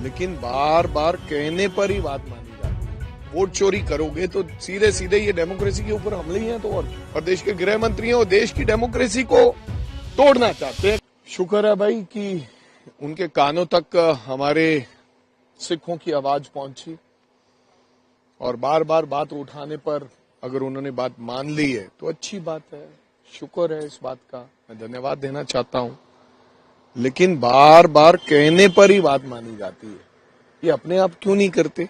लेकिन बार बार कहने पर ही बात मानी जाती है। वोट चोरी करोगे तो सीधे सीधे ये डेमोक्रेसी के ऊपर हमले ही हैं। तो और देश के गृह मंत्री हैं, वो देश की डेमोक्रेसी को तोड़ना चाहते हैं। शुक्र है भाई कि उनके कानों तक हमारे सिखों की आवाज पहुंची और बार बार बात उठाने पर अगर उन्होंने बात मान ली है तो अच्छी बात है, शुक्र है इस बात का, मैं धन्यवाद देना चाहता हूं। लेकिन बार बार कहने पर ही बात मानी जाती है, ये अपने आप क्यों नहीं करते?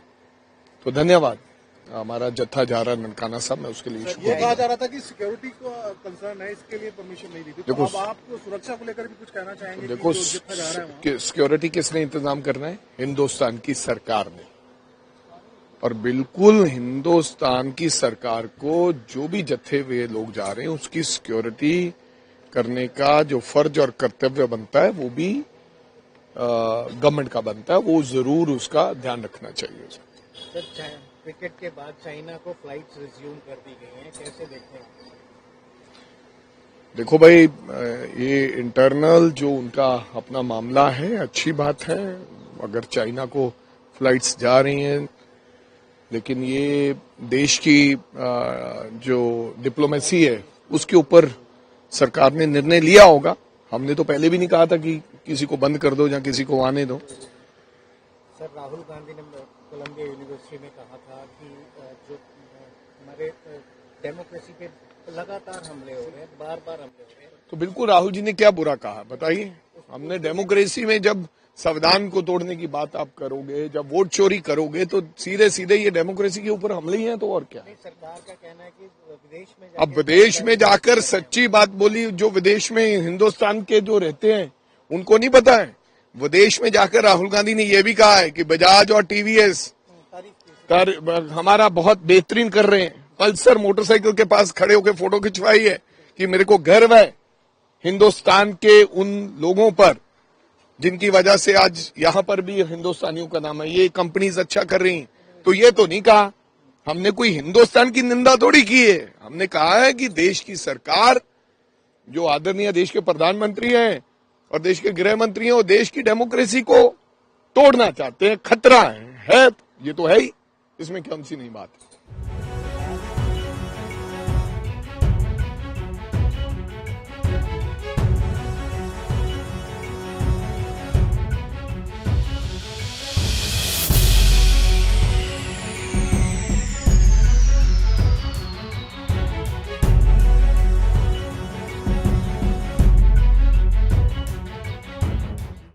तो धन्यवाद। हमारा जत्था जा रहा है ननकाना साहब, मैं उसके लिए ये कहा जा रहा था कि सिक्योरिटी को कंसर्न है, इसके लिए परमिशन नहीं दी थी। तो अब आप सुरक्षा को लेकर भी कुछ कहना चाहेंगे? देखो, सिक्योरिटी किसने इंतजाम करना है? हिंदुस्तान की सरकार ने। और बिल्कुल हिंदुस्तान की सरकार को जो भी जत्थे हुए लोग जा रहे हैं उसकी सिक्योरिटी करने का जो फर्ज और कर्तव्य बनता है वो भी गवर्नमेंट का बनता है, वो जरूर उसका ध्यान रखना चाहिए। सर, क्रिकेट के बाद चाइना को फ्लाइट्स रिज्यूम कर दी गई हैं, कैसे देखते हैं? देखो भाई, ये इंटरनल जो उनका अपना मामला है, अच्छी बात है अगर चाइना को फ्लाइट्स जा रही हैं, लेकिन ये देश की जो डिप्लोमेसी है उसके ऊपर सरकार ने निर्णय लिया होगा। हमने तो पहले भी नहीं कहा था कि किसी को बंद कर दो या किसी को आने दो। सर, राहुल गांधी ने कोलंबिया यूनिवर्सिटी में कहा था कि जो हमारे डेमोक्रेसी पे लगातार हमले हो रहे हैं, बार बार हमले हो रहे हैं। तो बिल्कुल राहुल जी ने क्या बुरा कहा बताइए? हमने डेमोक्रेसी में जब संविधान को तोड़ने की बात आप करोगे, जब वोट चोरी करोगे तो सीधे सीधे ये डेमोक्रेसी के ऊपर हमले ही हैं। तो और क्या? सरकार का कहना है कि विदेश में अब विदेश में जाकर सच्ची बात बोली, जो विदेश में हिंदुस्तान के जो रहते हैं उनको नहीं पता है। विदेश में जाकर राहुल गांधी ने यह भी कहा है कि बजाज और टीवीएस हमारा बहुत बेहतरीन कर रहे हैं। पल्सर मोटरसाइकिल के पास खड़े होकर फोटो खिंचवाई है कि मेरे को गर्व है हिंदुस्तान के उन लोगों पर जिनकी वजह से आज यहां पर भी हिंदुस्तानियों का नाम है, ये कंपनीज अच्छा कर रही हैं। तो ये तो नहीं कहा हमने कोई हिंदुस्तान की निंदा थोड़ी की है। हमने कहा है कि देश की सरकार, जो आदरणीय देश के प्रधानमंत्री हैं और देश के गृह मंत्री हैं, वो देश की डेमोक्रेसी को तोड़ना चाहते हैं, खतरा है। ये तो है ही, इसमें कौन सी नहीं बात है।